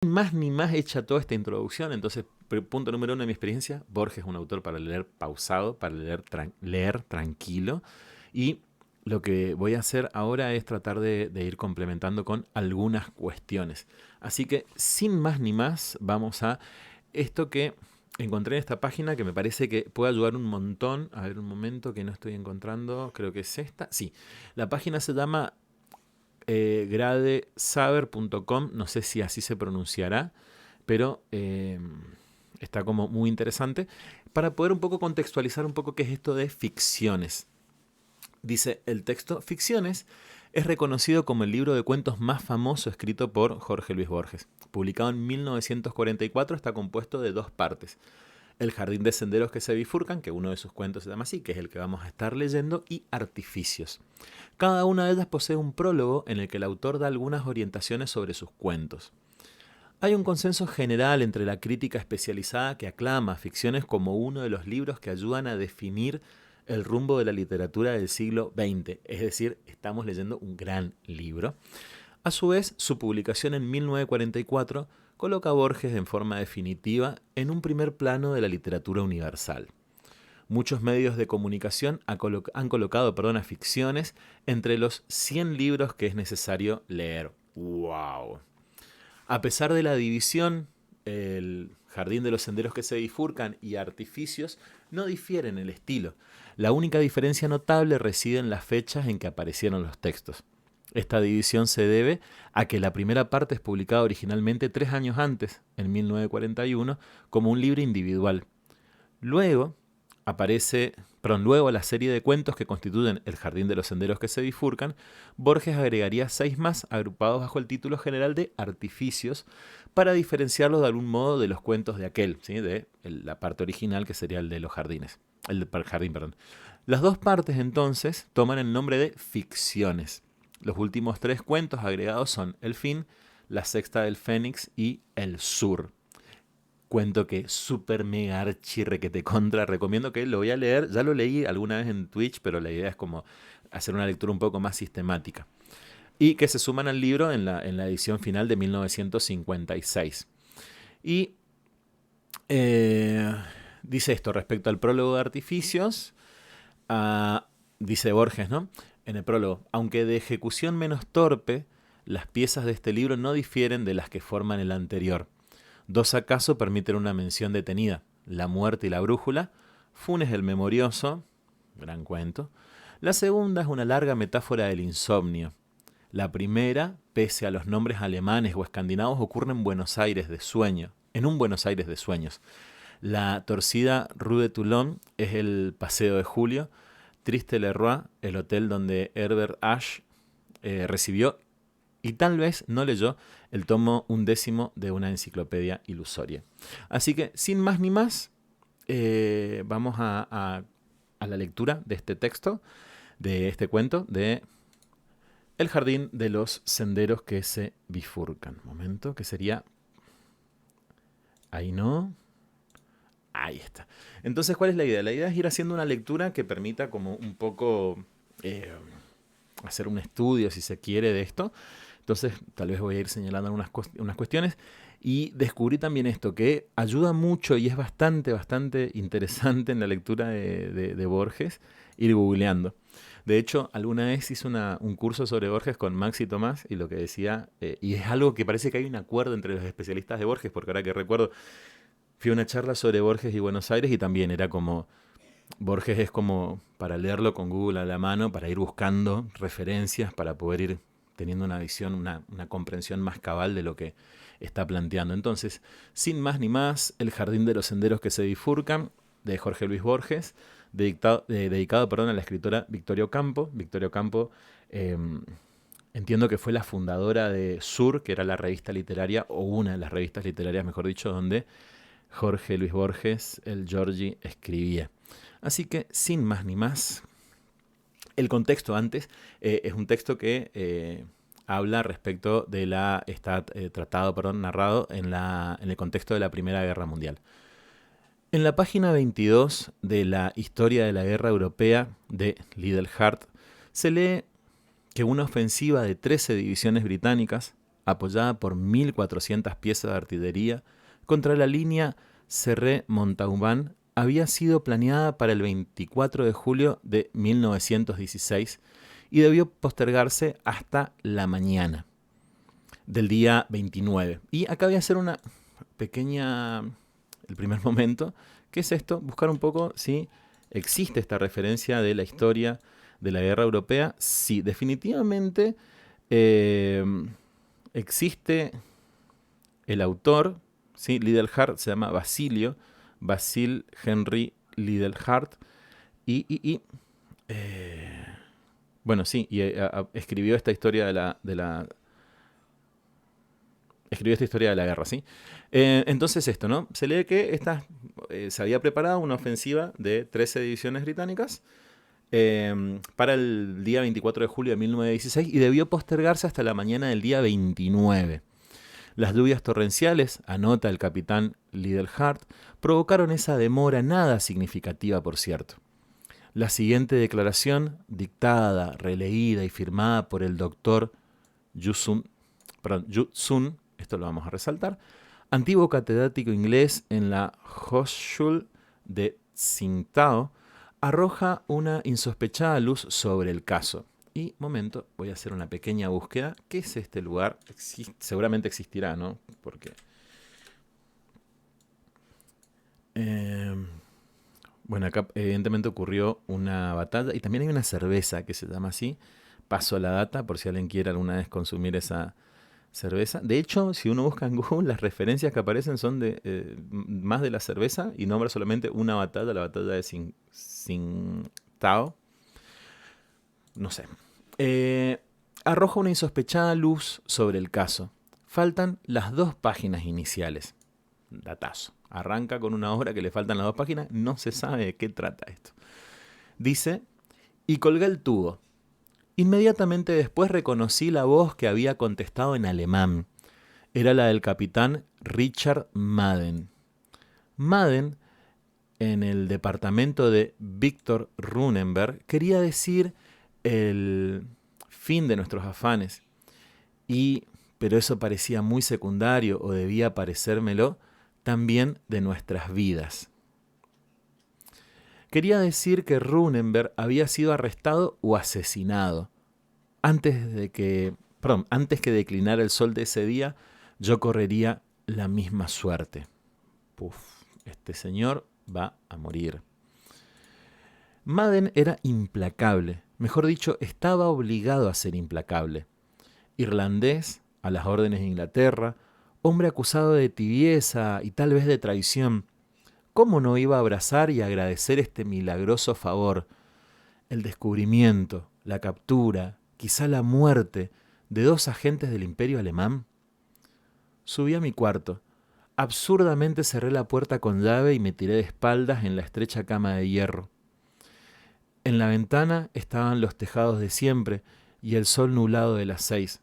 Más ni más hecha toda esta introducción, entonces, punto número 1 de mi experiencia, Borges es un autor para leer pausado, para leer tranquilo, y lo que voy a hacer ahora es tratar de ir complementando con algunas cuestiones. Así que, sin más ni más, vamos a esto que encontré en esta página que me parece que puede ayudar un montón. A ver, un momento que no estoy encontrando, creo que es esta. Sí, la página se llama gradesaber.com, no sé si así se pronunciará, pero está como muy interesante para poder un poco contextualizar un poco qué es esto de ficciones. Dice el texto: Ficciones es reconocido como el libro de cuentos más famoso escrito por Jorge Luis Borges. Publicado en 1944, está compuesto de dos partes: El jardín de senderos que se bifurcan, que uno de sus cuentos se llama así, que es el que vamos a estar leyendo, y Artificios. Cada una de ellas posee un prólogo en el que el autor da algunas orientaciones sobre sus cuentos. Hay un consenso general entre la crítica especializada que aclama Ficciones como uno de los libros que ayudan a definir el rumbo de la literatura del siglo XX. Es decir, estamos leyendo un gran libro. A su vez, su publicación en 1944 coloca a Borges en forma definitiva en un primer plano de la literatura universal. Muchos medios de comunicación han colocado a Ficciones entre los 100 libros que es necesario leer. ¡Wow! A pesar de la división, el Jardín de los senderos que se bifurcan y Artificios no difieren en el estilo. La única diferencia notable reside en las fechas en que aparecieron los textos. Esta división se debe a que la primera parte es publicada originalmente 3 años antes, en 1941, como un libro individual. Luego luego a la serie de cuentos que constituyen El jardín de los senderos que se bifurcan, Borges agregaría 6 más agrupados bajo el título general de Artificios para diferenciarlos de algún modo de los cuentos de aquel, ¿sí? De la parte original que sería el de los jardines. El jardín, perdón. Las dos partes entonces toman el nombre de Ficciones. Los últimos 3 cuentos agregados son El fin, La sexta del Fénix y El sur. Cuento que súper mega archi requete contra recomiendo, que lo voy a leer. Ya lo leí alguna vez en Twitch, pero la idea es como hacer una lectura un poco más sistemática. Y que se suman al libro en la edición final de 1956. Y dice esto respecto al prólogo de Artificios. Dice Borges, ¿no? En el prólogo: aunque de ejecución menos torpe, las piezas de este libro no difieren de las que forman el anterior. Dos acaso permiten una mención detenida: La muerte y la brújula, Funes el memorioso, gran cuento. La segunda es una larga metáfora del insomnio. La primera, pese a los nombres alemanes o escandinavos, ocurre en Buenos Aires de sueño, en un Buenos Aires de sueños. La torcida Rue de Toulon es el Paseo de Julio. Triste Leroy, el hotel donde Herbert Ashe recibió y tal vez no leyó el tomo 11 de una enciclopedia ilusoria. Así que, sin más ni más, vamos a la lectura de este texto, de este cuento, de El jardín de los senderos que se bifurcan. Momento, que sería... Ahí no... Ahí está. Entonces, ¿cuál es la idea? La idea es ir haciendo una lectura que permita como un poco hacer un estudio, si se quiere, de esto. Entonces, tal vez voy a ir señalando unas cuestiones. Y descubrí también esto, que ayuda mucho y es bastante interesante en la lectura de Borges, ir googleando. De hecho, alguna vez hice un curso sobre Borges con Maxi Tomás, y lo que decía, y es algo que parece que hay un acuerdo entre los especialistas de Borges, porque ahora que recuerdo, fui a una charla sobre Borges y Buenos Aires y también era como, Borges es como para leerlo con Google a la mano, para ir buscando referencias, para poder ir teniendo una visión, una comprensión más cabal de lo que está planteando. Entonces, sin más ni más, El jardín de los senderos que se bifurcan, de Jorge Luis Borges, dedicado a la escritora Victoria Ocampo. Victoria Ocampo, entiendo que fue la fundadora de Sur, que era la revista literaria, o una de las revistas literarias, mejor dicho, donde Jorge Luis Borges, el Giorgi, escribía. Así que, sin más ni más, el contexto antes es un texto que habla respecto de narrado en el contexto de la Primera Guerra Mundial. En la página 22 de la Historia de la Guerra Europea de Liddell Hart se lee que una ofensiva de 13 divisiones británicas apoyada por 1.400 piezas de artillería, contra la línea Serré-Montauban, había sido planeada para el 24 de julio de 1916 y debió postergarse hasta la mañana del día 29. Y acá voy a hacer una pequeña, el primer momento, ¿qué es esto? Buscar un poco si existe esta referencia de la historia de la guerra europea. Sí, definitivamente existe el autor, ¿sí? Lidl-Hart se llama Basil Henry Lidl-Hart, bueno, sí, y escribió esta historia escribió esta historia de la guerra, ¿sí? Entonces esto, ¿no? Se lee que se había preparado una ofensiva de 13 divisiones británicas para el día 24 de julio de 1916 y debió postergarse hasta la mañana del día 29. Las lluvias torrenciales, anota el capitán Lidl-Hart, provocaron esa demora nada significativa, por cierto. La siguiente declaración, dictada, releída y firmada por el doctor Yu Sun, esto lo vamos a resaltar, antiguo catedrático inglés en la Hochschule de Tsingtao, arroja una insospechada luz sobre el caso. Y, momento, voy a hacer una pequeña búsqueda. ¿Qué es este lugar? Seguramente existirá, ¿no? Porque... bueno, acá evidentemente ocurrió una batalla y también hay una cerveza que se llama así. Paso la data por si alguien quiere alguna vez consumir esa cerveza. De hecho, si uno busca en Google, las referencias que aparecen son de más de la cerveza y nombra solamente una batalla, la batalla de Tsingtao. No sé. Arroja una insospechada luz sobre el caso. Faltan las 2 páginas iniciales. Datazo. Arranca con una obra que le faltan las 2 páginas. No se sabe de qué trata esto. Dice, y colgué el tubo. Inmediatamente después reconocí la voz que había contestado en alemán. Era la del capitán Richard Madden. Madden, en el departamento de Victor Runenberg, quería decir el fin de nuestros afanes. Pero eso parecía muy secundario, o debía parecérmelo, también de nuestras vidas. Quería decir que Runenberg había sido arrestado o asesinado. Antes que declinara el sol de ese día, yo correría la misma suerte. Puf, este señor va a morir. Madden era implacable. Mejor dicho, estaba obligado a ser implacable. Irlandés, a las órdenes de Inglaterra, hombre acusado de tibieza y tal vez de traición. ¿Cómo no iba a abrazar y agradecer este milagroso favor? El descubrimiento, la captura, quizá la muerte de 2 agentes del Imperio Alemán. Subí a mi cuarto. Absurdamente cerré la puerta con llave y me tiré de espaldas en la estrecha cama de hierro. En la ventana estaban los tejados de siempre y el sol nublado de las 6.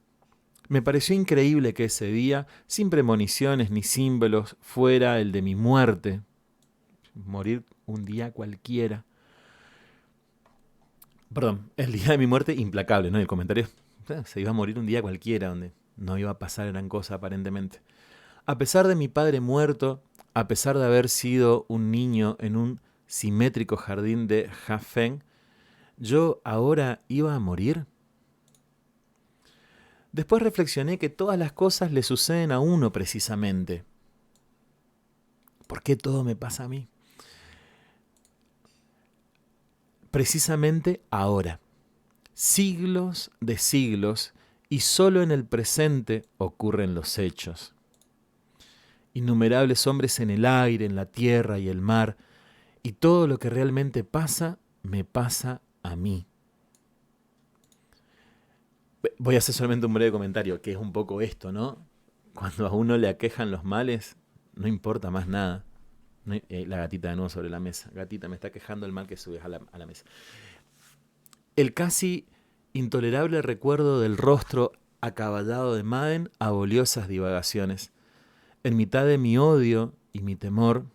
Me pareció increíble que ese día, sin premoniciones ni símbolos, fuera el de mi muerte. Morir un día cualquiera. Perdón, el día de mi muerte implacable, ¿no? El comentario, se iba a morir un día cualquiera, donde no iba a pasar gran cosa aparentemente. A pesar de mi padre muerto, a pesar de haber sido un niño en un simétrico jardín de Hafen, ¿yo ahora iba a morir? Después reflexioné que todas las cosas le suceden a uno precisamente. ¿Por qué todo me pasa a mí? Precisamente ahora. Siglos de siglos y solo en el presente ocurren los hechos. Innumerables hombres en el aire, en la tierra y el mar, y todo lo que realmente pasa, me pasa a mí. Voy a hacer solamente un breve comentario, que es un poco esto, ¿no? Cuando a uno le aquejan los males, no importa más nada. La gatita de nuevo sobre la mesa. Gatita, me está quejando el mal que subes a la mesa. El casi intolerable recuerdo del rostro acaballado de Madden abolió esas divagaciones. En mitad de mi odio y mi temor,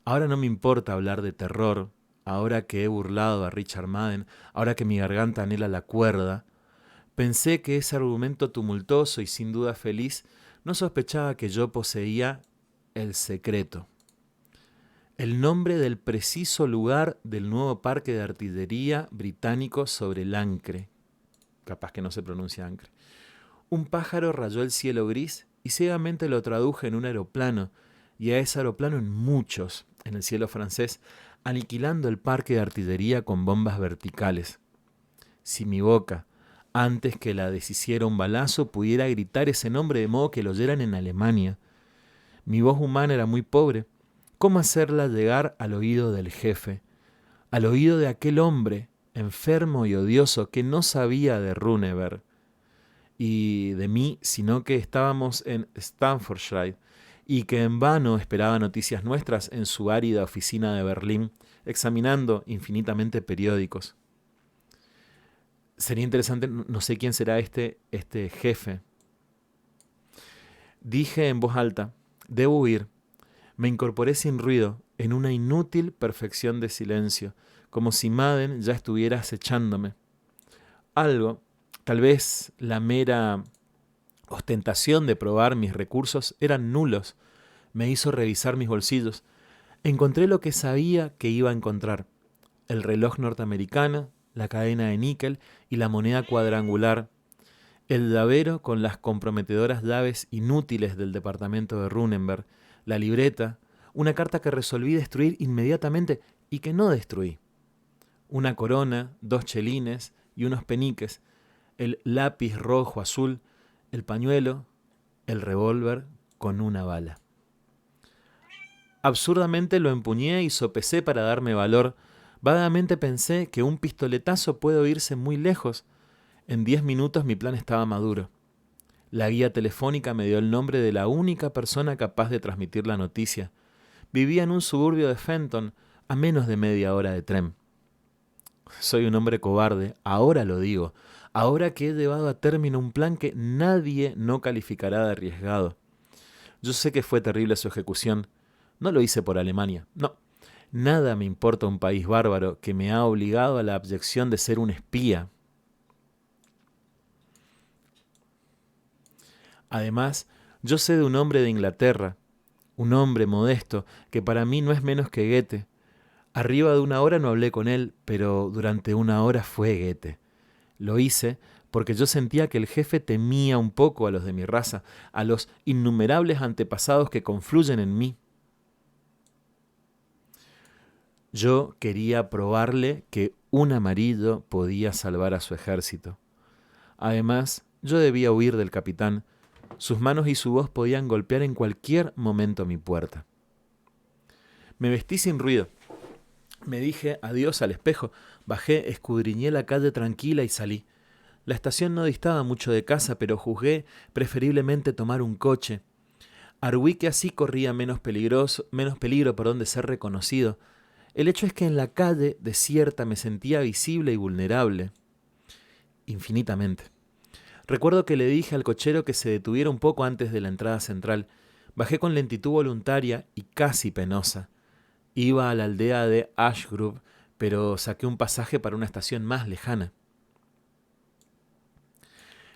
ahora no me importa hablar de terror, ahora que he burlado a Richard Madden, ahora que mi garganta anhela la cuerda, Pensé que ese argumento tumultuoso y sin duda feliz no sospechaba que yo poseía el secreto, el nombre del preciso lugar del nuevo parque de artillería británico sobre el Ancre. Capaz que no se pronuncia Ancre. Un pájaro rayó el cielo gris y ciegamente lo traduje en un aeroplano, y a ese aeroplano en muchos, en el cielo francés, aniquilando el parque de artillería con bombas verticales. Si mi boca, antes que la deshiciera un balazo, pudiera gritar ese nombre de modo que lo oyeran en Alemania. Mi voz humana era muy pobre. ¿Cómo hacerla llegar al oído del jefe? Al oído de aquel hombre, enfermo y odioso, que no sabía de Runeberg y de mí, sino que estábamos en Staffordshire y que en vano esperaba noticias nuestras en su árida oficina de Berlín, examinando infinitamente periódicos. Sería interesante, no sé quién será este jefe. Dije en voz alta, debo huir. Me incorporé sin ruido, en una inútil perfección de silencio, como si Madden ya estuviera acechándome. Algo, tal vez la mera ostentación de probar mis recursos, eran nulos. Me hizo revisar mis bolsillos. Encontré lo que sabía que iba a encontrar: el reloj norteamericano, la cadena de níquel y la moneda cuadrangular, el llavero con las comprometedoras llaves inútiles del departamento de Runeberg, la libreta, una carta que resolví destruir inmediatamente y que no destruí, una corona, 2 chelines y unos peniques, el lápiz rojo azul, el pañuelo, el revólver con una bala. Absurdamente lo empuñé y sopesé para darme valor. Vagamente pensé que un pistoletazo puede oírse muy lejos. En 10 minutos mi plan estaba maduro. La guía telefónica me dio el nombre de la única persona capaz de transmitir la noticia. Vivía en un suburbio de Fenton, a menos de media hora de tren. Soy un hombre cobarde, ahora lo digo, ahora que he llevado a término un plan que nadie no calificará de arriesgado. Yo sé que fue terrible su ejecución. No lo hice por Alemania, no. Nada me importa un país bárbaro que me ha obligado a la abyección de ser un espía. Además, yo sé de un hombre de Inglaterra, un hombre modesto, que para mí no es menos que Goethe. Arriba de 1 hora no hablé con él, pero durante 1 hora fue Goethe. Lo hice porque yo sentía que el jefe temía un poco a los de mi raza, a los innumerables antepasados que confluyen en mí. Yo quería probarle que un amarillo podía salvar a su ejército. Además, yo debía huir del capitán. Sus manos y su voz podían golpear en cualquier momento mi puerta. Me vestí sin ruido. Me dije adiós al espejo, bajé, escudriñé la calle tranquila y salí. La estación no distaba mucho de casa, pero juzgué preferiblemente tomar un coche. Arguí que así corría menos peligro de ser reconocido. El hecho es que en la calle desierta me sentía visible y vulnerable. Infinitamente. Recuerdo que le dije al cochero que se detuviera un poco antes de la entrada central. Bajé con lentitud voluntaria y casi penosa. Iba a la aldea de Ashgrove, pero saqué un pasaje para una estación más lejana.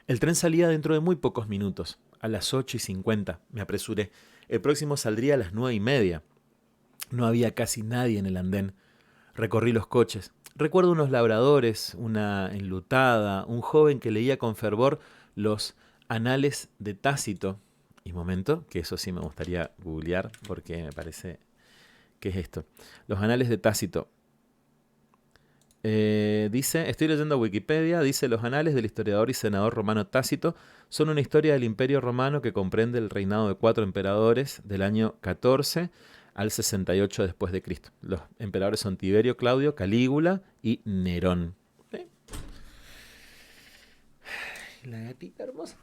El tren salía dentro de muy pocos minutos, a las 8:50. Me apresuré. El próximo saldría a las 9:30. No había casi nadie en el andén. Recorrí los coches. Recuerdo unos labradores, una enlutada, un joven que leía con fervor los Anales de Tácito. Y momento, que eso sí me gustaría googlear porque me parece... ¿Qué es esto? Los Anales de Tácito. Dice, estoy leyendo Wikipedia, dice: los anales del historiador y senador romano Tácito son una historia del Imperio Romano que comprende el reinado de 4 emperadores del año 14 al 68 después de Cristo. Los emperadores son Tiberio, Claudio, Calígula y Nerón. La gatita hermosa.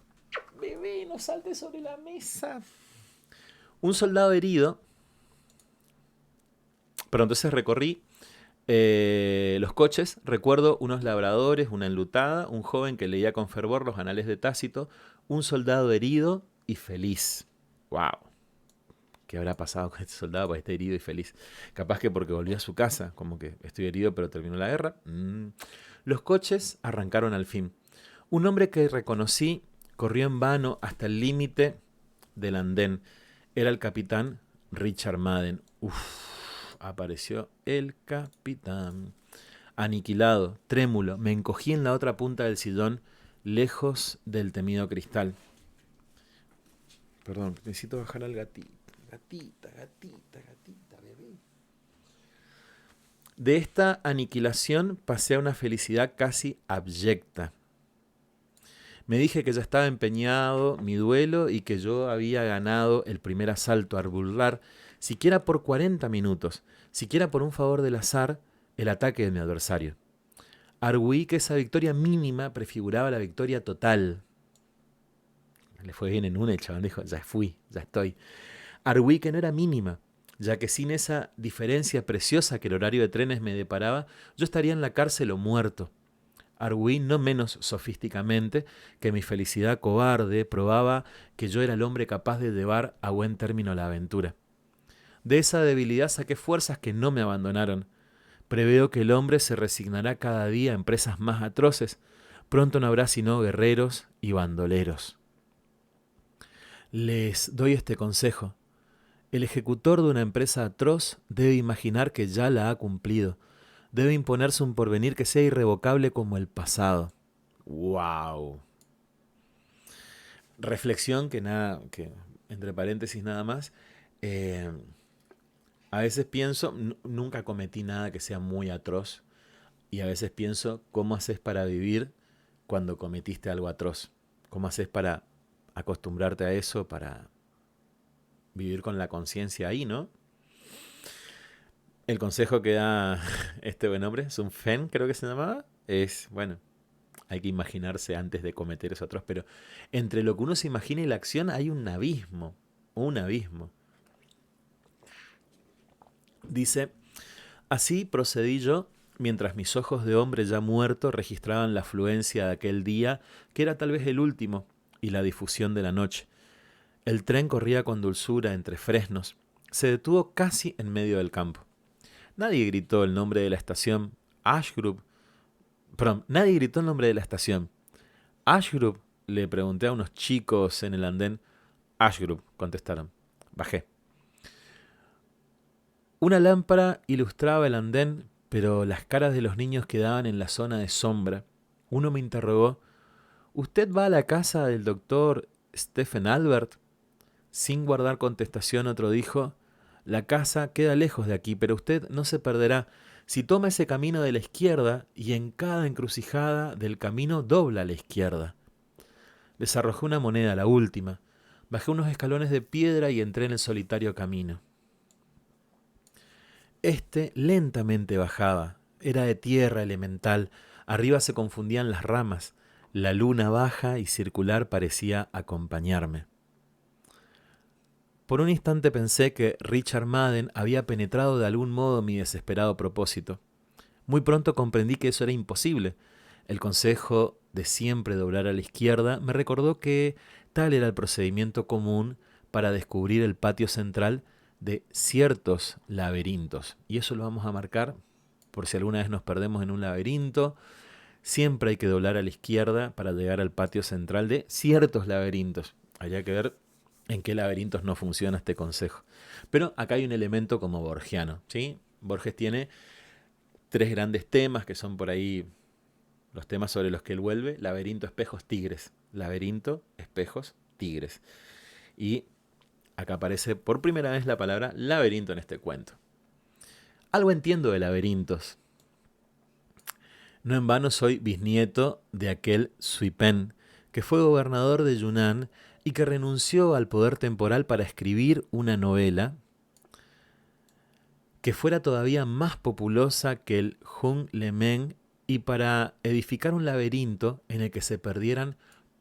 Bebé, no saltes sobre la mesa. Un soldado herido. Pero entonces recorrí los coches. Recuerdo unos labradores, una enlutada, un joven que leía con fervor los Anales de Tácito, un soldado herido y feliz. ¡Wow! ¿Qué habrá pasado con este soldado para estar herido y feliz? Capaz que porque volvió a su casa, como que estoy herido pero terminó la guerra. Los coches arrancaron al fin. Un hombre que reconocí corrió en vano hasta el límite del andén. Era el capitán Richard Madden. Uf, apareció el capitán. Aniquilado, trémulo, me encogí en la otra punta del sillón, lejos del temido cristal. Perdón, necesito bajar al gatito. Gatita, bebé. De esta aniquilación pasé a una felicidad casi abyecta. Me dije que ya estaba empeñado mi duelo y que yo había ganado el primer asalto al burlar, siquiera por 40 minutos, siquiera por un favor del azar, el ataque de mi adversario. Arguí que esa victoria mínima prefiguraba la victoria total. Le fue bien en una, el chabón dijo, ya fui, ya estoy. Arguí que no era mínima, ya que sin esa diferencia preciosa que el horario de trenes me deparaba, yo estaría en la cárcel o muerto. Arguí no menos sofísticamente que mi felicidad cobarde probaba que yo era el hombre capaz de llevar a buen término la aventura. De esa debilidad saqué fuerzas que no me abandonaron. Preveo que el hombre se resignará cada día a empresas más atroces. Pronto no habrá sino guerreros y bandoleros. Les doy este consejo. El ejecutor de una empresa atroz debe imaginar que ya la ha cumplido. Debe imponerse un porvenir que sea irrevocable como el pasado. ¡Wow! Reflexión que entre paréntesis nada más. A veces pienso, nunca cometí nada que sea muy atroz. Y a veces pienso, ¿cómo haces para vivir cuando cometiste algo atroz? ¿Cómo haces para acostumbrarte a eso, para vivir con la conciencia ahí, ¿no? El consejo que da este buen hombre, Sun Fen creo que se llamaba, es, bueno, hay que imaginarse antes de cometer eso atroz, pero entre lo que uno se imagina y la acción hay un abismo, un abismo. Dice, así procedí yo, mientras mis ojos de hombre ya muerto registraban la afluencia de aquel día, que era tal vez el último, y la difusión de la noche. El tren corría con dulzura entre fresnos. Se detuvo casi en medio del campo. Nadie gritó el nombre de la estación. Ashgrove. Perdón, nadie gritó el nombre de la estación. Ashgrove, le pregunté a unos chicos en el andén. Ashgrove, contestaron. Bajé. Una lámpara ilustraba el andén, pero las caras de los niños quedaban en la zona de sombra. Uno me interrogó, ¿usted va a la casa del doctor Stephen Albert? Sin guardar contestación, otro dijo, la casa queda lejos de aquí, pero usted no se perderá. Si toma ese camino de la izquierda y en cada encrucijada del camino dobla a la izquierda. Les arrojé una moneda, la última. Bajé unos escalones de piedra y entré en el solitario camino. Este lentamente bajaba. Era de tierra elemental. Arriba se confundían las ramas. La luna baja y circular parecía acompañarme. Por un instante pensé que Richard Madden había penetrado de algún modo mi desesperado propósito. Muy pronto comprendí que eso era imposible. El consejo de siempre doblar a la izquierda me recordó que tal era el procedimiento común para descubrir el patio central de ciertos laberintos. Y eso lo vamos a marcar por si alguna vez nos perdemos en un laberinto. Siempre hay que doblar a la izquierda para llegar al patio central de ciertos laberintos. Habría que ver en qué laberintos no funciona este consejo. Pero acá hay un elemento como borgiano, ¿sí? Borges tiene 3 grandes temas que son por ahí los temas sobre los que él vuelve: laberinto, espejos, tigres. Laberinto, espejos, tigres. Y acá aparece por primera vez la palabra laberinto en este cuento. Algo entiendo de laberintos. No en vano soy bisnieto de aquel Sui Pen, que fue gobernador de Yunnan y que renunció al poder temporal para escribir una novela que fuera todavía más populosa que el Hung Le Men y para edificar un laberinto en el que se perdieran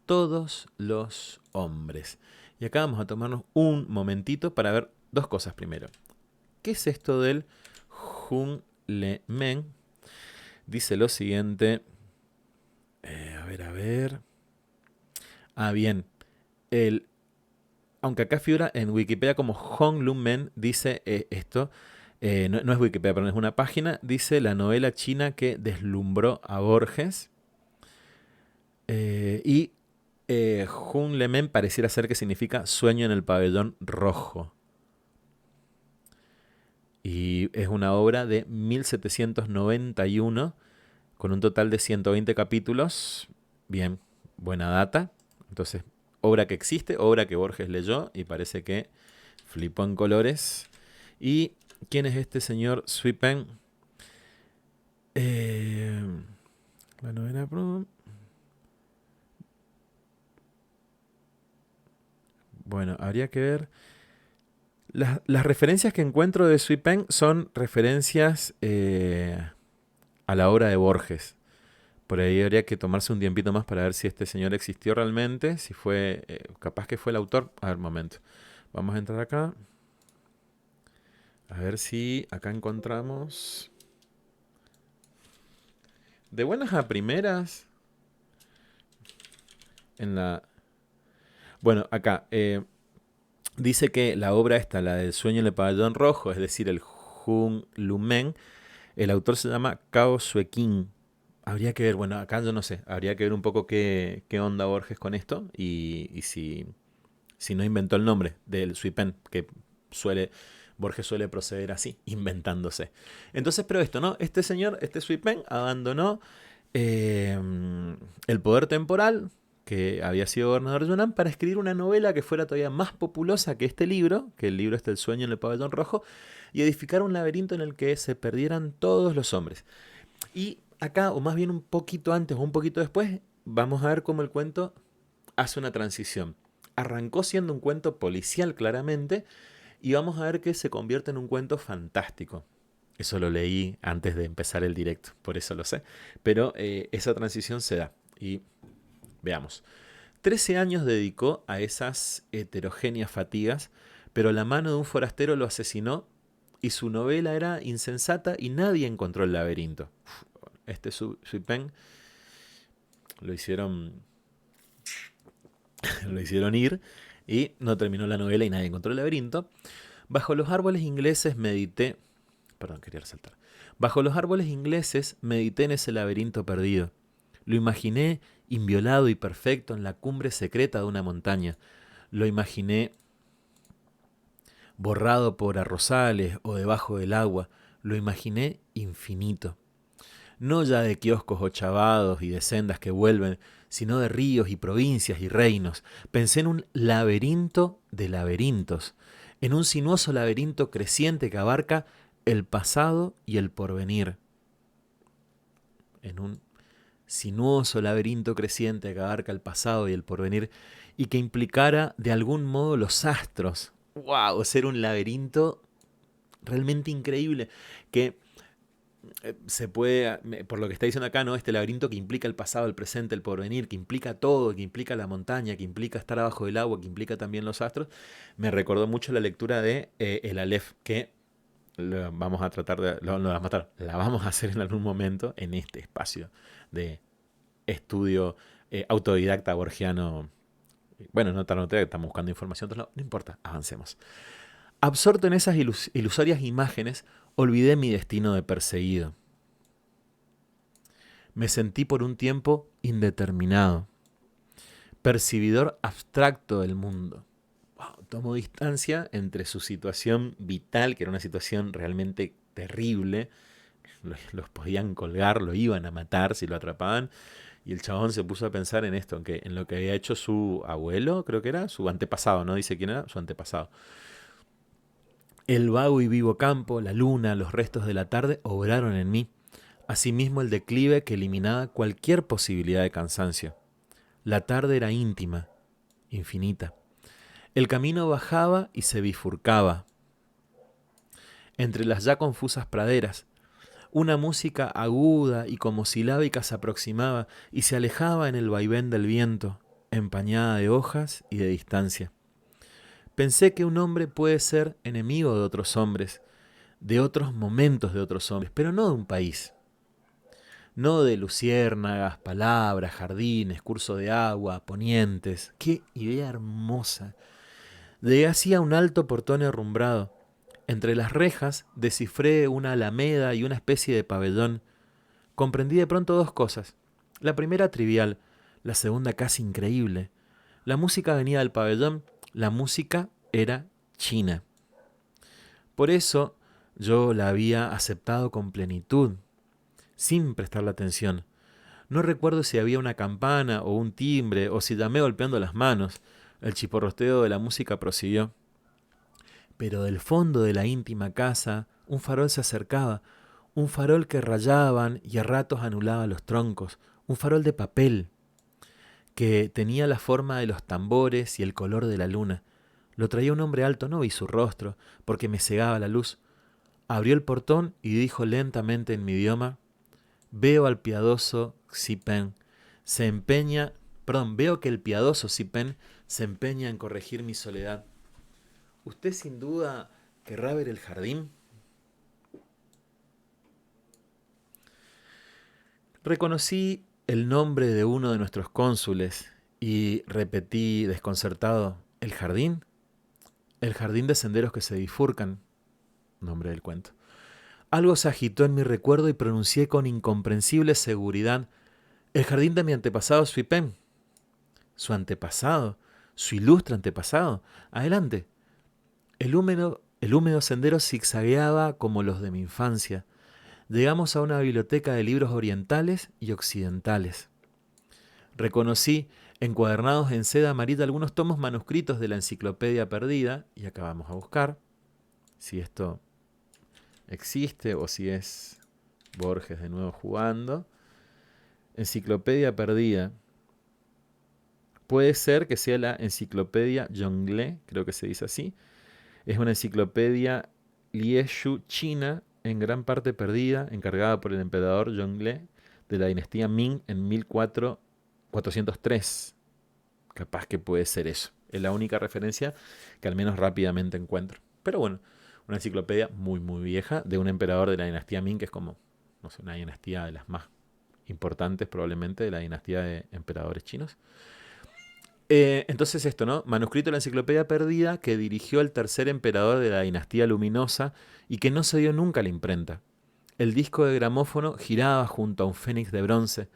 todos los hombres. Y acá vamos a tomarnos un momentito para ver 2 cosas primero. ¿Qué es esto del Hung Le Men? Dice lo siguiente. A ver. Ah, bien. Aunque acá figura en Wikipedia como Hong Lun Men, dice esto. No es Wikipedia, pero es una página. Dice la novela china que deslumbró a Borges. Y Jun Lemen pareciera ser que significa sueño en el pabellón rojo. Y es una obra de 1791 con un total de 120 capítulos. Bien, buena data. Entonces, obra que existe, obra que Borges leyó y parece que flipó en colores. ¿Y quién es este señor Sui Pen? La novena... Bueno, habría que ver. Las referencias que encuentro de Sui Pen son referencias a la obra de Borges. Por ahí habría que tomarse un tiempito más para ver si este señor existió realmente, si fue, capaz que fue el autor. A ver, momento. Vamos a entrar acá. A ver si acá encontramos. De buenas a primeras. En la. Bueno, acá. Dice que la obra esta, la del sueño en el pabellón rojo, es decir, el Jun Lumen, el autor se llama Cao Suequin. Habría que ver, bueno, acá yo no sé, habría que ver un poco qué onda Borges con esto y si no inventó el nombre del Sui Pen, que Borges suele proceder así, inventándose. Entonces, pero esto, ¿no? Este señor, este Sui Pen, abandonó eh, el poder temporal, que había sido gobernador de Yunnan, para escribir una novela que fuera todavía más populosa que este libro, que el libro este El sueño en el pabellón rojo, y edificar un laberinto en el que se perdieran todos los hombres. Y acá, o más bien un poquito antes o un poquito después, vamos a ver cómo el cuento hace una transición. Arrancó siendo un cuento policial claramente y vamos a ver que se convierte en un cuento fantástico. Eso lo leí antes de empezar el directo, por eso lo sé. Pero esa transición se da. Y veamos. 13 años dedicó a esas heterogéneas fatigas, pero la mano de un forastero lo asesinó y su novela era insensata y nadie encontró el laberinto. Este Sui Pen lo hicieron ir y no terminó la novela y nadie encontró el laberinto. Bajo los árboles ingleses medité. Perdón, quería resaltar. Bajo los árboles ingleses medité en ese laberinto perdido. Lo imaginé inviolado y perfecto en la cumbre secreta de una montaña. Lo imaginé borrado por arrozales o debajo del agua. Lo imaginé infinito. No ya de kioscos ochavados y de sendas que vuelven, sino de ríos y provincias y reinos. Pensé en un laberinto de laberintos, en un sinuoso laberinto creciente que abarca el pasado y el porvenir. En un sinuoso laberinto creciente que abarca el pasado y el porvenir y que implicara de algún modo los astros. ¡Wow! Ser un laberinto realmente increíble que se puede, por lo que está diciendo acá, ¿no? Este laberinto que implica el pasado, el presente, el porvenir, que implica todo, que implica la montaña, que implica estar abajo del agua, que implica también los astros, me recordó mucho la lectura de El Aleph, que vamos a tratar de, la vamos a hacer en algún momento en este espacio de estudio autodidacta borgiano. Bueno, no tan autodidacta, estamos buscando información, no importa, avancemos. Absorto en esas ilusorias imágenes, olvidé mi destino de perseguido. Me sentí por un tiempo indeterminado, percibidor abstracto del mundo. Wow, tomó distancia entre su situación vital, que era una situación realmente terrible. Los podían colgar, lo iban a matar si lo atrapaban. Y el chabón se puso a pensar en esto, en lo que había hecho su abuelo, creo que era, su antepasado, no dice quién era, su antepasado. El vago y vivo campo, la luna, los restos de la tarde obraron en mí. Asimismo el declive que eliminaba cualquier posibilidad de cansancio. La tarde era íntima, infinita. El camino bajaba y se bifurcaba. Entre las ya confusas praderas, una música aguda y como silábica se aproximaba y se alejaba en el vaivén del viento, empañada de hojas y de distancia. Pensé que un hombre puede ser enemigo de otros hombres, de otros momentos de otros hombres, pero no de un país. No de luciérnagas, palabras, jardines, curso de agua, ponientes. ¡Qué idea hermosa! Llegué así a un alto portón herrumbrado. Entre las rejas descifré una alameda y una especie de pabellón. Comprendí de pronto dos cosas. La primera trivial. la segunda casi increíble. La música venía del pabellón, la música era china. Por eso yo la había aceptado con plenitud, sin prestarle atención. No recuerdo si había una campana o un timbre o si llamé golpeando las manos. El chiporroteo de la música prosiguió. Pero del fondo de la íntima casa un farol se acercaba, un farol que rayaban y a ratos anulaba los troncos, un farol de papel que tenía la forma de los tambores y el color de la luna. Lo traía un hombre alto, no vi su rostro, porque me cegaba la luz. Abrió el portón y dijo lentamente en mi idioma: veo al piadoso Xipen, veo que el piadoso Xipen se empeña en corregir mi soledad. ¿Usted sin duda querrá ver el jardín? Reconocí el nombre de uno de nuestros cónsules y repetí desconcertado: ¿el jardín? El jardín de senderos que se bifurcan, nombre del cuento. Algo se agitó en mi recuerdo y pronuncié con incomprensible seguridad: el jardín de mi antepasado Xipen. ¿Su antepasado? ¿Su ilustre antepasado? Adelante. El húmedo sendero zigzagueaba como los de mi infancia. Llegamos a una biblioteca de libros orientales y occidentales. Reconocí, encuadernados en seda amarilla, algunos tomos manuscritos de la Enciclopedia Perdida, y acabamos a buscar si esto existe o si es Borges de nuevo jugando. Enciclopedia Perdida. Puede ser que sea la Enciclopedia Zhongle, creo que se dice así. Es una enciclopedia Lieshu china, en gran parte perdida, encargada por el emperador Zhongle de la dinastía Ming en 1403. Capaz que puede ser eso. Es la única referencia que al menos rápidamente encuentro. Pero bueno, una enciclopedia muy, muy vieja de un emperador de la dinastía Ming, que es como, no sé, una dinastía de las más importantes probablemente de la dinastía de emperadores chinos. Entonces esto, ¿no? Manuscrito de la Enciclopedia Perdida que dirigió el tercer emperador de la dinastía luminosa y que no se dio nunca a la imprenta. El disco de gramófono giraba junto a un fénix de bronce.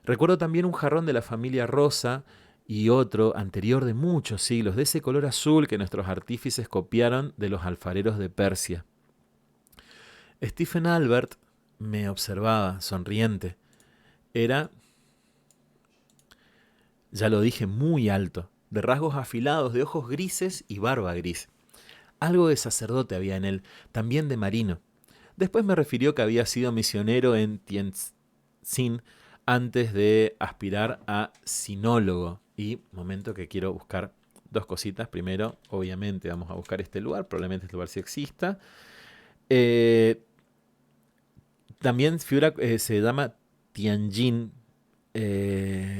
Recuerdo también un jarrón de la familia Rosa y otro anterior de muchos siglos, de ese color azul que nuestros artífices copiaron de los alfareros de Persia. Stephen Albert me observaba, sonriente. Era, ya lo dije, muy alto, de rasgos afilados, de ojos grises y barba gris. Algo de sacerdote había en él, también de marino. Después me refirió que había sido misionero en Tientsin antes de aspirar a sinólogo. Y momento que quiero buscar dos cositas. Primero, obviamente, vamos a buscar este lugar. Probablemente este lugar sí exista. También figura, se llama Tianjin.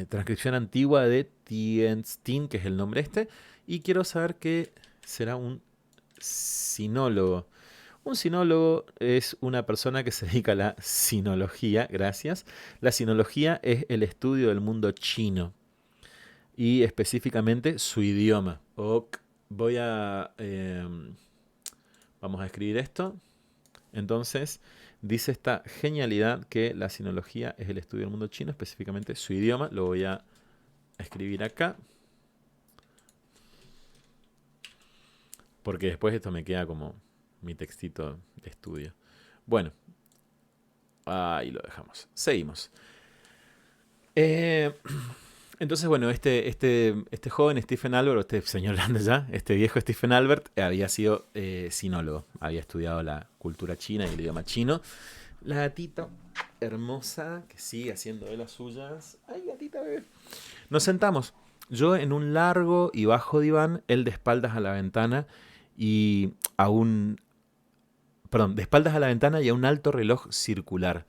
Transcripción antigua de Tientsin, que es el nombre este. Y quiero saber qué será un sinólogo. Un sinólogo es una persona que se dedica a la sinología, gracias. La sinología es el estudio del mundo chino y específicamente su idioma. Vamos a escribir esto. Entonces, dice esta genialidad que la sinología es el estudio del mundo chino, específicamente su idioma. Lo voy a escribir acá, porque después esto me queda como mi textito de estudio. Bueno, ahí lo dejamos. Seguimos. Entonces, bueno, este joven Stephen Albert, este señor grande ya, este viejo Stephen Albert, había sido sinólogo. Había estudiado la cultura china y el idioma chino. La gatita hermosa que sigue haciendo de las suyas. ¡Ay, gatita, bebé! Nos sentamos. Yo en un largo y bajo diván, él de espaldas a la ventana y de espaldas a la ventana y a un alto reloj circular.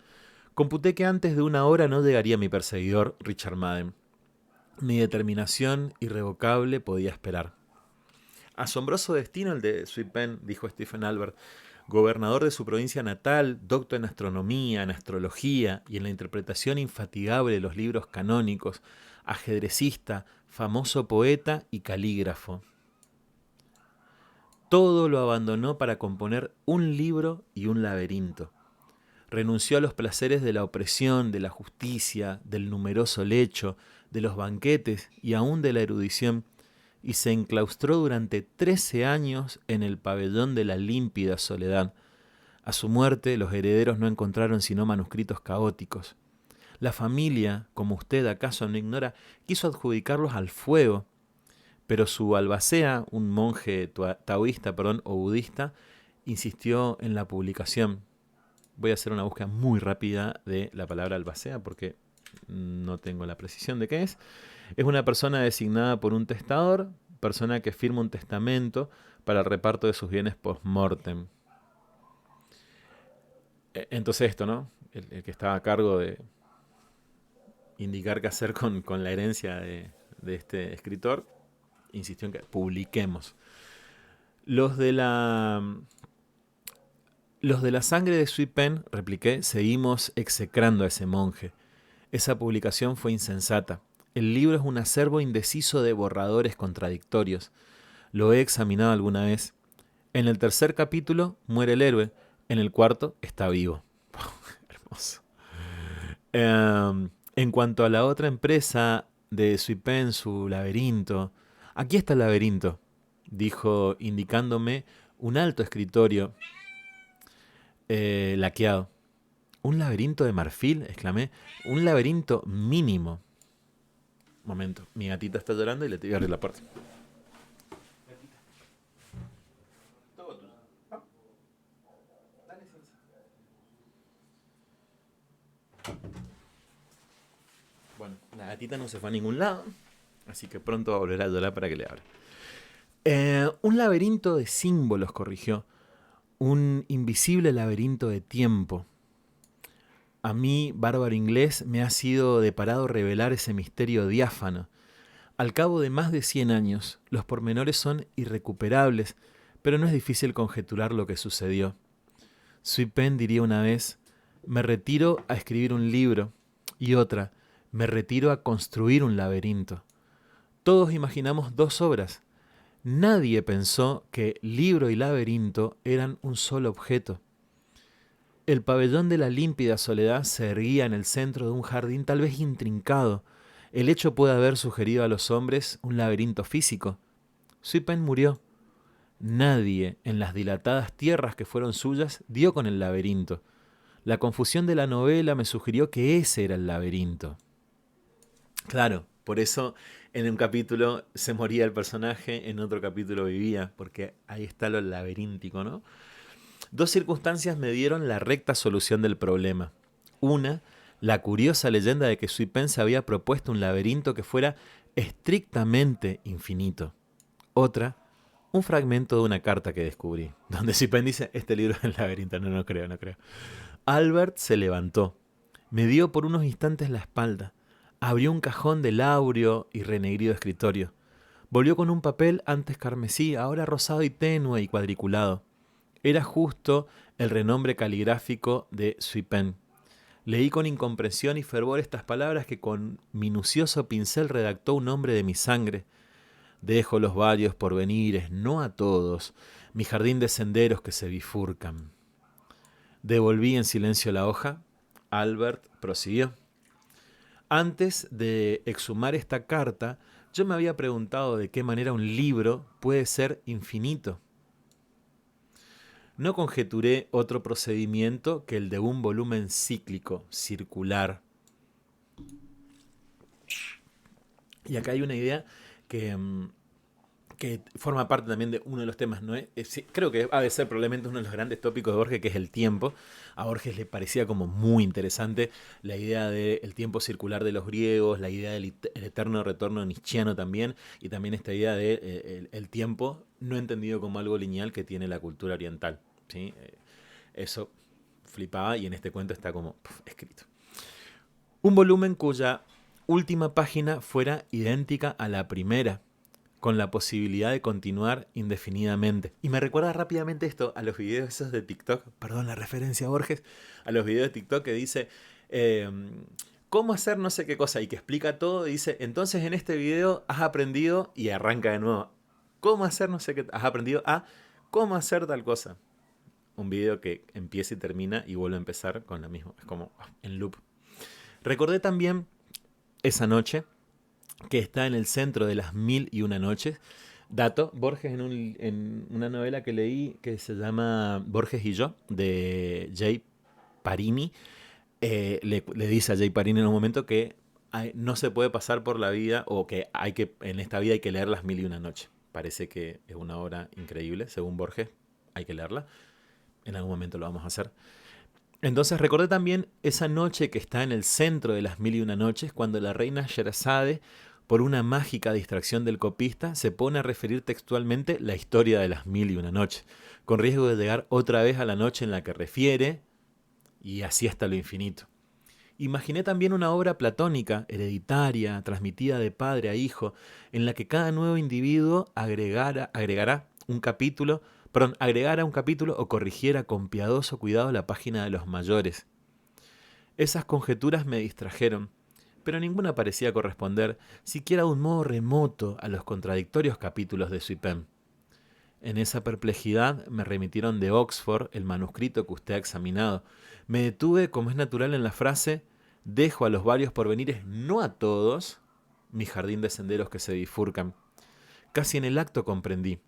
Computé que antes de una hora no llegaría mi perseguidor, Richard Madden. Mi determinación irrevocable podía esperar. Asombroso destino el de Xipen, dijo Stephen Albert, gobernador de su provincia natal, doctor en astronomía, en astrología y en la interpretación infatigable de los libros canónicos, ajedrecista, famoso poeta y calígrafo. Todo lo abandonó para componer un libro y un laberinto. Renunció a los placeres de la opresión, de la justicia, del numeroso lecho, de los banquetes y aún de la erudición, y se enclaustró durante 13 años en el pabellón de la límpida soledad. A su muerte, los herederos no encontraron sino manuscritos caóticos. La familia, como usted acaso no ignora, quiso adjudicarlos al fuego, pero su albacea, un monje taoísta o budista, insistió en la publicación. Voy a hacer una búsqueda muy rápida de la palabra albacea porque no tengo la precisión de qué es. Es una persona designada por un testador, persona que firma un testamento para el reparto de sus bienes post-mortem. Entonces esto, ¿no? El que estaba a cargo de indicar qué hacer con la herencia de este escritor, insistió en que publiquemos. Los de la sangre de Sui Pen, repliqué, seguimos execrando a ese monje. Esa publicación fue insensata. El libro es un acervo indeciso de borradores contradictorios. Lo he examinado alguna vez. En el 3er capítulo muere el héroe. En el 4 está vivo. Hermoso. En cuanto a la otra empresa de Sui Pen, su laberinto. Aquí está el laberinto, dijo indicándome un alto escritorio laqueado. ¿Un laberinto de marfil?, exclamé. Un laberinto mínimo. Momento, mi gatita está llorando y le voy a abrir la puerta. Gatita. Todo tuyo. Ah. Dale, Celsa. Bueno, la gatita no se fue a ningún lado, así que pronto va a volver a llorar para que le abra. Un laberinto de símbolos, corrigió. Un invisible laberinto de tiempo. A mí, bárbaro inglés, me ha sido deparado revelar ese misterio diáfano. Al cabo de más de 100 años, los pormenores son irrecuperables, pero no es difícil conjeturar lo que sucedió. Sui Pen diría una vez, me retiro a escribir un libro, y otra, me retiro a construir un laberinto. Todos imaginamos 2 obras. Nadie pensó que libro y laberinto eran un solo objeto. El pabellón de la límpida soledad se erguía en el centro de un jardín tal vez intrincado. El hecho puede haber sugerido a los hombres un laberinto físico. Sui Pen murió. Nadie en las dilatadas tierras que fueron suyas dio con el laberinto. La confusión de la novela me sugirió que ese era el laberinto. Claro, por eso en un capítulo se moría el personaje, en otro capítulo vivía, porque ahí está lo laberíntico, ¿no? 2 circunstancias me dieron la recta solución del problema. Una, la curiosa leyenda de que Sui Pen se había propuesto un laberinto que fuera estrictamente infinito. Otra, un fragmento de una carta que descubrí, donde Sui Pen dice, este libro es el laberinto. No creo. Albert se levantó, me dio por unos instantes la espalda, abrió un cajón del áureo y renegrido escritorio. Volvió con un papel antes carmesí, ahora rosado y tenue y cuadriculado. Era justo el renombre caligráfico de Sui Pen. Leí con incomprensión y fervor estas palabras que con minucioso pincel redactó un hombre de mi sangre. Dejo los varios porvenires, no a todos, mi jardín de senderos que se bifurcan. Devolví en silencio la hoja. Albert prosiguió. Antes de exhumar esta carta, yo me había preguntado de qué manera un libro puede ser infinito. No conjeturé otro procedimiento que el de un volumen cíclico, circular. Y acá hay una idea que forma parte también de uno de los temas, ¿no? Creo que ha de ser probablemente uno de los grandes tópicos de Borges, que es el tiempo. A Borges le parecía como muy interesante la idea del tiempo circular de los griegos, la idea del eterno retorno nietzscheano también, y también esta idea de el tiempo no entendido como algo lineal que tiene la cultura oriental, ¿sí? Eso flipaba y en este cuento está como escrito. Un volumen cuya última página fuera idéntica a la primera, con la posibilidad de continuar indefinidamente. Y me recuerda rápidamente esto a los videos esos de TikTok, perdón la referencia a Borges, a los videos de TikTok que dice cómo hacer no sé qué cosa y que explica todo y dice, entonces en este video has aprendido, y arranca de nuevo, cómo hacer no sé qué, has aprendido a cómo hacer tal cosa. un video que empieza y termina y vuelve a empezar con la misma, es como en loop. Recordé también esa noche que está en el centro de las 1001 noches. Dato, Borges en una novela que leí que se llama Borges y yo, de Jay Parini, le dice a Jay Parini en un momento que no se puede pasar por la vida o que en esta vida hay que leer las 1001 noches. Parece que es una obra increíble, según Borges, hay que leerla. En algún momento lo vamos a hacer. Entonces recordé también esa noche que está en el centro de las 1001 noches, cuando la reina Sherazade, por una mágica distracción del copista, se pone a referir textualmente la historia de las 1001 noches, con riesgo de llegar otra vez a la noche en la que refiere, y así hasta lo infinito. Imaginé también una obra platónica, hereditaria, transmitida de padre a hijo, en la que cada nuevo individuo agregara un capítulo o corrigiera con piadoso cuidado la página de los mayores. Esas conjeturas me distrajeron, pero ninguna parecía corresponder, siquiera de un modo remoto, a los contradictorios capítulos de Suipem. En esa perplejidad me remitieron de Oxford el manuscrito que usted ha examinado. Me detuve, como es natural, en la frase: dejo a los varios porvenires, no a todos, mi jardín de senderos que se bifurcan. Casi en el acto comprendí.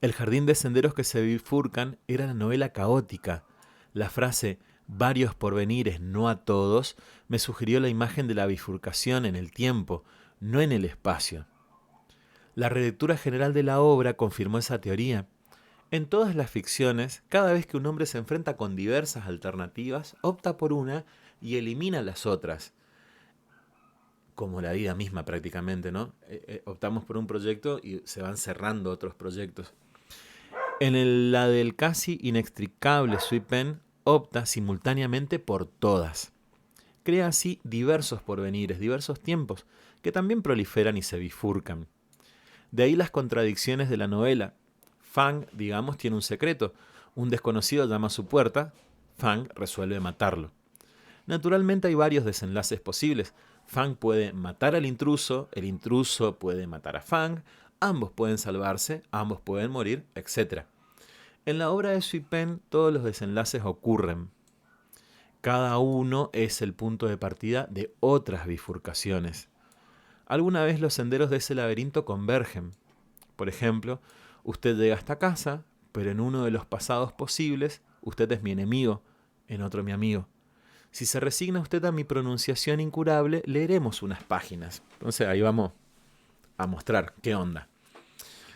El jardín de senderos que se bifurcan era la novela caótica. La frase varios porvenires, no a todos, me sugirió la imagen de la bifurcación en el tiempo, no en el espacio. La relectura general de la obra confirmó esa teoría. En todas las ficciones, cada vez que un hombre se enfrenta con diversas alternativas, opta por una y elimina las otras. Como la vida misma prácticamente, ¿no? Optamos por un proyecto y se van cerrando otros proyectos. La del casi inextricable Suipem opta simultáneamente por todas. Crea así diversos porvenires, diversos tiempos, que también proliferan y se bifurcan. De ahí las contradicciones de la novela. Fang, digamos, tiene un secreto. Un desconocido llama a su puerta. Fang resuelve matarlo. Naturalmente hay varios desenlaces posibles. Fang puede matar al intruso, el intruso puede matar a Fang, ambos pueden salvarse, ambos pueden morir, etc. En la obra de Suipem todos los desenlaces ocurren. Cada uno es el punto de partida de otras bifurcaciones. Alguna vez los senderos de ese laberinto convergen. Por ejemplo, usted llega a esta casa, pero en uno de los pasados posibles, usted es mi enemigo, en otro mi amigo. Si se resigna usted a mi pronunciación incurable, leeremos unas páginas. Entonces ahí vamos a mostrar qué onda.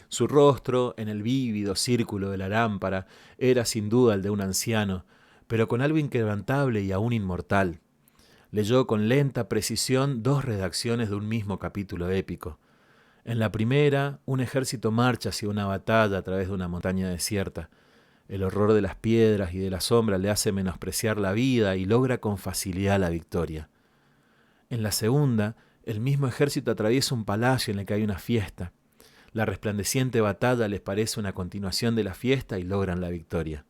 Su rostro, en el vívido círculo de la lámpara, era sin duda el de un anciano, pero con algo inquebrantable y aún inmortal. Leyó con lenta precisión 2 redacciones de un mismo capítulo épico. En la primera, un ejército marcha hacia una batalla a través de una montaña desierta. El horror de las piedras y de la sombra le hace menospreciar la vida y logra con facilidad la victoria. En la segunda, el mismo ejército atraviesa un palacio en el que hay una fiesta. La resplandeciente batalla les parece una continuación de la fiesta y logran la victoria.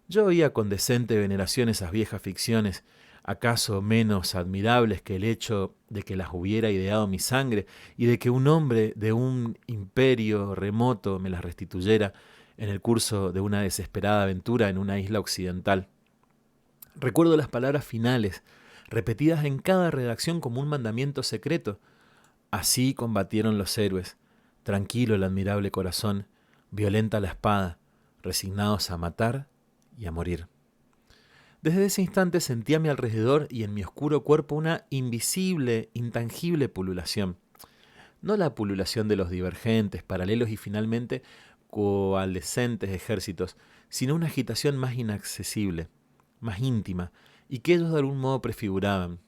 Yo oía con decente veneración esas viejas ficciones, acaso menos admirables que el hecho de que las hubiera ideado mi sangre y de que un hombre de un imperio remoto me las restituyera en el curso de una desesperada aventura en una isla occidental. Recuerdo las palabras finales, repetidas en cada redacción como un mandamiento secreto. Así combatieron los héroes, tranquilo el admirable corazón, violenta la espada, resignados a matar y a morir. Desde ese instante sentí a mi alrededor y en mi oscuro cuerpo una invisible, intangible pululación. No la pululación de los divergentes, paralelos y finalmente coalescentes ejércitos, sino una agitación más inaccesible, más íntima, y que ellos de algún modo prefiguraban.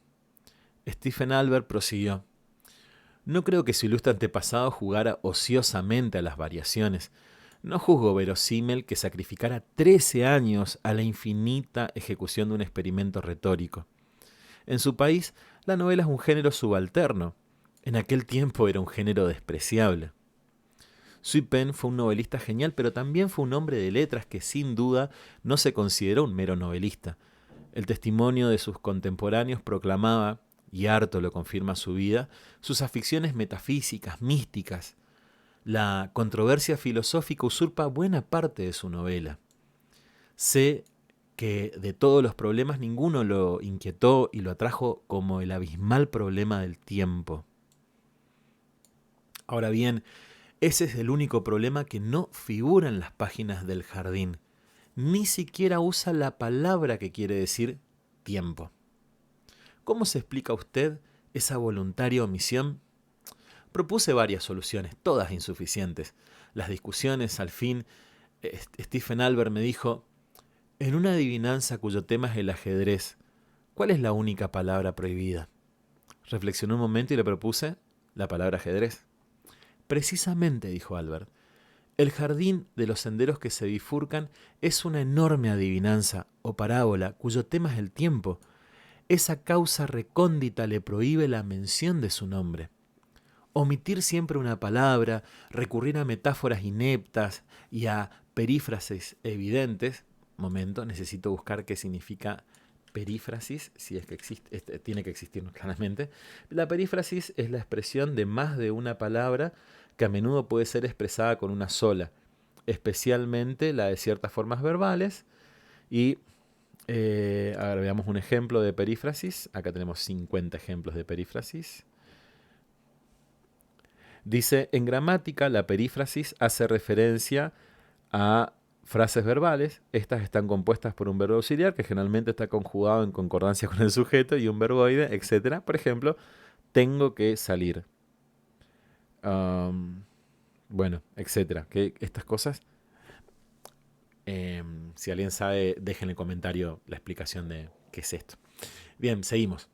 Stephen Albert prosiguió: no creo que su ilustre antepasado jugara ociosamente a las variaciones. No juzgo verosímil que sacrificara 13 años a la infinita ejecución de un experimento retórico. En su país, la novela es un género subalterno. En aquel tiempo era un género despreciable. Suipem fue un novelista genial, pero también fue un hombre de letras que sin duda no se consideró un mero novelista. El testimonio de sus contemporáneos proclamaba, y harto lo confirma su vida, sus aficiones metafísicas, místicas. La controversia filosófica usurpa buena parte de su novela. Sé que de todos los problemas ninguno lo inquietó y lo atrajo como el abismal problema del tiempo. Ahora bien, ese es el único problema que no figura en las páginas del jardín. Ni siquiera usa la palabra que quiere decir tiempo. ¿Cómo se explica a usted esa voluntaria omisión? Propuse varias soluciones, todas insuficientes. Las discusiones, al fin, Stephen Albert me dijo, en una adivinanza cuyo tema es el ajedrez, ¿cuál es la única palabra prohibida? Reflexioné un momento y le propuse la palabra ajedrez. Precisamente, dijo Albert, el jardín de los senderos que se bifurcan es una enorme adivinanza o parábola cuyo tema es el tiempo. Esa causa recóndita le prohíbe la mención de su nombre. Omitir siempre una palabra, recurrir a metáforas ineptas y a perífrasis evidentes. Momento, necesito buscar qué significa perífrasis, si es que existe, tiene que existir claramente. La perífrasis es la expresión de más de una palabra que a menudo puede ser expresada con una sola, especialmente la de ciertas formas verbales. Y a ver, veamos un ejemplo de perífrasis. Acá tenemos 50 ejemplos de perífrasis. Dice, en gramática la perífrasis hace referencia a frases verbales. Estas están compuestas por un verbo auxiliar que generalmente está conjugado en concordancia con el sujeto y un verboide, etc. Por ejemplo, tengo que salir. Bueno, etc. Que estas cosas, si alguien sabe, dejen en el comentario la explicación de qué es esto. Bien, seguimos.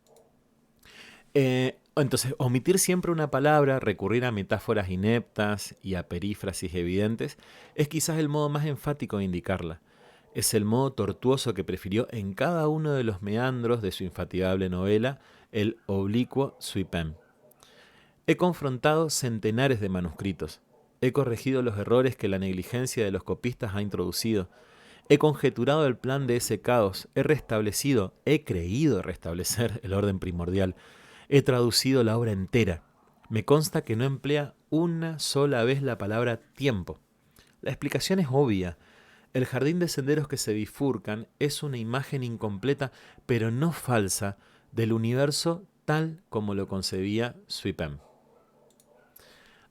Entonces, omitir siempre una palabra, recurrir a metáforas ineptas y a perífrasis evidentes, es quizás el modo más enfático de indicarla. Es el modo tortuoso que prefirió en cada uno de los meandros de su infatigable novela, el oblicuo Suipem. He confrontado centenares de manuscritos. He corregido los errores que la negligencia de los copistas ha introducido. He conjeturado el plan de ese caos. He creído restablecer el orden primordial. He traducido la obra entera. Me consta que no emplea una sola vez la palabra tiempo. La explicación es obvia. El jardín de senderos que se bifurcan es una imagen incompleta, pero no falsa, del universo tal como lo concebía Suipem.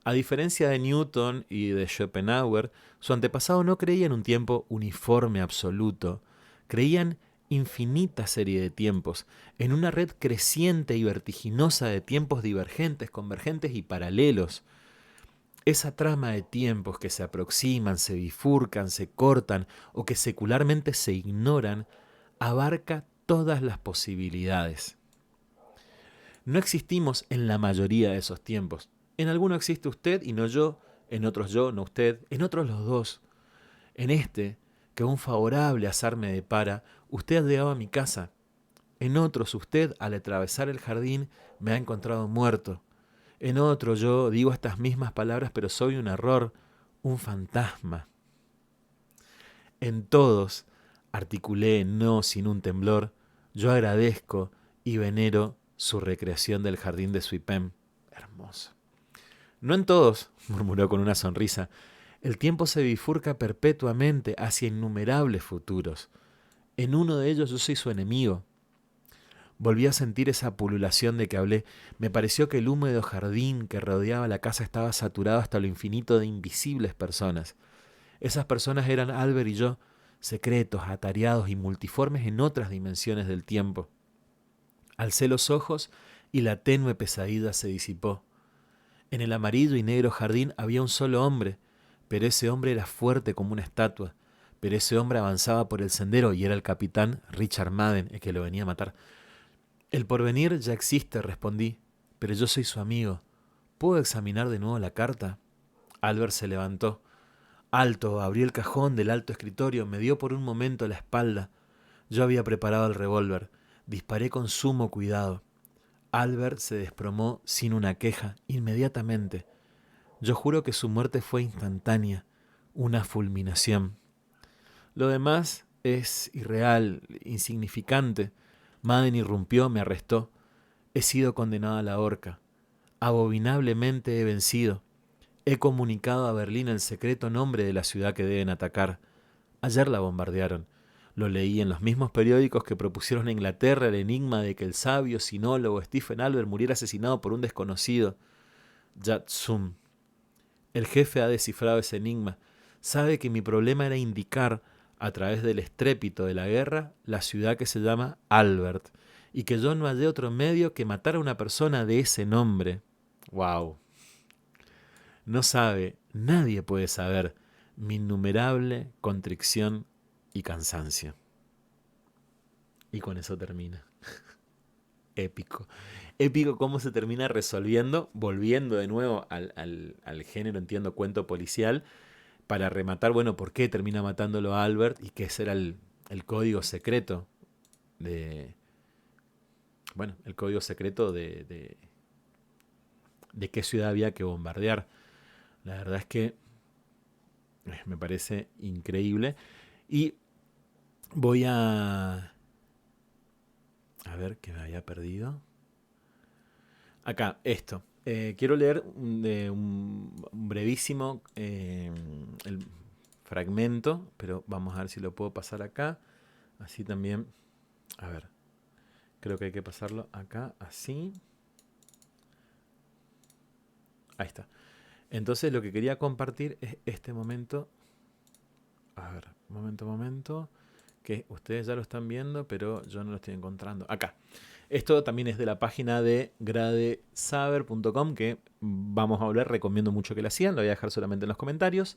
A diferencia de Newton y de Schopenhauer, su antepasado no creía en un tiempo uniforme absoluto. Creía en infinita serie de tiempos, en una red creciente y vertiginosa de tiempos divergentes, convergentes y paralelos. Esa trama de tiempos que se aproximan, se bifurcan, se cortan o que secularmente se ignoran, abarca todas las posibilidades. No existimos en la mayoría de esos tiempos. En alguno existe usted y no yo, en otros yo, no usted, en otros los dos. En este, que un favorable azar me depara, usted ha llegado a mi casa. En otros, usted, al atravesar el jardín, me ha encontrado muerto. En otro, yo digo estas mismas palabras, pero soy un error, un fantasma. En todos, articulé no sin un temblor, yo agradezco y venero su recreación del jardín de Suipem. Hermoso. No en todos, murmuró con una sonrisa. El tiempo se bifurca perpetuamente hacia innumerables futuros. En uno de ellos yo soy su enemigo. Volví a sentir esa pululación de que hablé. Me pareció que el húmedo jardín que rodeaba la casa estaba saturado hasta lo infinito de invisibles personas. Esas personas eran Albert y yo, secretos, atareados y multiformes en otras dimensiones del tiempo. Alcé los ojos y la tenue pesadilla se disipó. En el amarillo y negro jardín había un solo hombre, pero ese hombre era fuerte como una estatua. Pero ese hombre avanzaba por el sendero y era el capitán Richard Madden, el que lo venía a matar. El porvenir ya existe, respondí, pero yo soy su amigo. ¿Puedo examinar de nuevo la carta? Albert se levantó. Alto, abrió el cajón del alto escritorio, me dio por un momento la espalda. Yo había preparado el revólver. Disparé con sumo cuidado. Albert se desplomó sin una queja, inmediatamente. Yo juro que su muerte fue instantánea, una fulminación. Lo demás es irreal, insignificante. Madden irrumpió, me arrestó. He sido condenado a la horca. Abominablemente he vencido. He comunicado a Berlín el secreto nombre de la ciudad que deben atacar. Ayer la bombardearon. Lo leí en los mismos periódicos que propusieron a Inglaterra el enigma de que el sabio sinólogo Stephen Albert muriera asesinado por un desconocido. Yatsum. El jefe ha descifrado ese enigma. Sabe que mi problema era indicar, a través del estrépito de la guerra, la ciudad que se llama Albert, y que yo no hallé otro medio que matar a una persona de ese nombre. ¡Wow! No sabe, nadie puede saber, mi innumerable contrición y cansancio. Y con eso termina. Épico. Épico cómo se termina resolviendo, volviendo de nuevo al género, entiendo, cuento policial, para rematar, bueno, por qué termina matándolo a Albert y que ese era el código secreto de... Bueno, el código secreto de qué ciudad había que bombardear. La verdad es que me parece increíble. Y voy a ver, que me había perdido. Acá, esto. Quiero leer un brevísimo el fragmento, pero vamos a ver si lo puedo pasar acá. Así también. A ver. Creo que hay que pasarlo acá, así. Ahí está. Entonces lo que quería compartir es este momento. A ver, momento. Que ustedes ya lo están viendo, pero yo no lo estoy encontrando. Acá. Esto también es de la página de gradesaber.com, que vamos a hablar, recomiendo mucho que la sigan, lo voy a dejar solamente en los comentarios.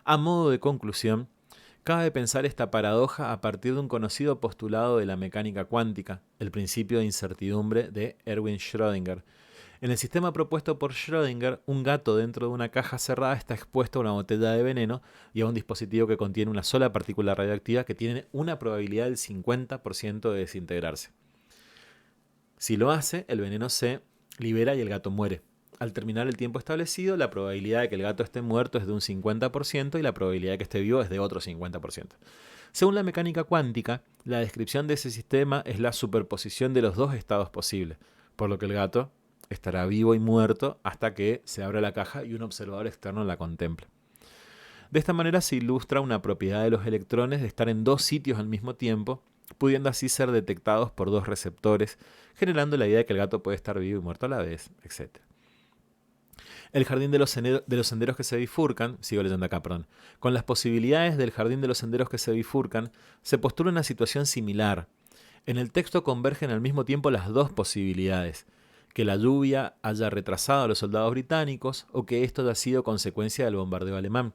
A modo de conclusión, cabe pensar esta paradoja a partir de un conocido postulado de la mecánica cuántica, el principio de incertidumbre de Erwin Schrödinger. En el sistema propuesto por Schrödinger, un gato dentro de una caja cerrada está expuesto a una botella de veneno y a un dispositivo que contiene una sola partícula radioactiva que tiene una probabilidad del 50% de desintegrarse. Si lo hace, el veneno se libera y el gato muere. Al terminar el tiempo establecido, la probabilidad de que el gato esté muerto es de un 50% y la probabilidad de que esté vivo es de otro 50%. Según la mecánica cuántica, la descripción de ese sistema es la superposición de los dos estados posibles, por lo que el gato estará vivo y muerto hasta que se abra la caja y un observador externo la contemple. De esta manera se ilustra una propiedad de los electrones de estar en dos sitios al mismo tiempo, pudiendo así ser detectados por dos receptores, generando la idea de que el gato puede estar vivo y muerto a la vez, etc. El jardín de los senderos que se bifurcan, sigo leyendo acá, perdón, con las posibilidades del jardín de los senderos que se bifurcan, se postula una situación similar. En el texto convergen al mismo tiempo las dos posibilidades, que la lluvia haya retrasado a los soldados británicos o que esto haya sido consecuencia del bombardeo alemán.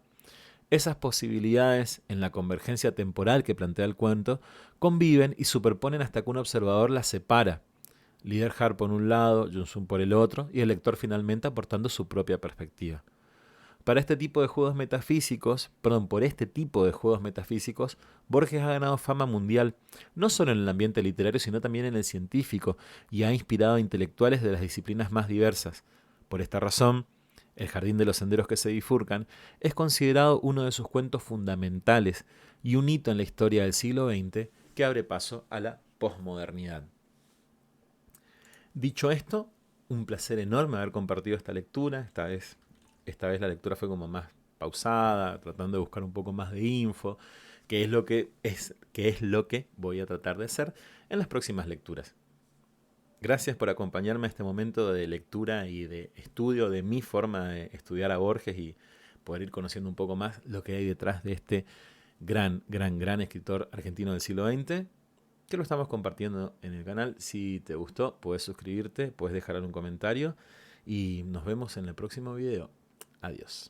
Esas posibilidades, en la convergencia temporal que plantea el cuento, conviven y superponen hasta que un observador las separa. Liderhart por un lado, Johnson por el otro, y el lector finalmente aportando su propia perspectiva. Por este tipo de juegos metafísicos, Borges ha ganado fama mundial, no solo en el ambiente literario, sino también en el científico, y ha inspirado a intelectuales de las disciplinas más diversas. Por esta razón, El jardín de los senderos que se bifurcan es considerado uno de sus cuentos fundamentales y un hito en la historia del siglo XX que abre paso a la posmodernidad. Dicho esto, un placer enorme haber compartido esta lectura. Esta vez la lectura fue como más pausada, tratando de buscar un poco más de info, que es lo que voy a tratar de hacer en las próximas lecturas. Gracias por acompañarme a este momento de lectura y de estudio de mi forma de estudiar a Borges y poder ir conociendo un poco más lo que hay detrás de este gran escritor argentino del siglo XX, que lo estamos compartiendo en el canal. Si te gustó, puedes suscribirte, puedes dejar un comentario y nos vemos en el próximo video. Adiós.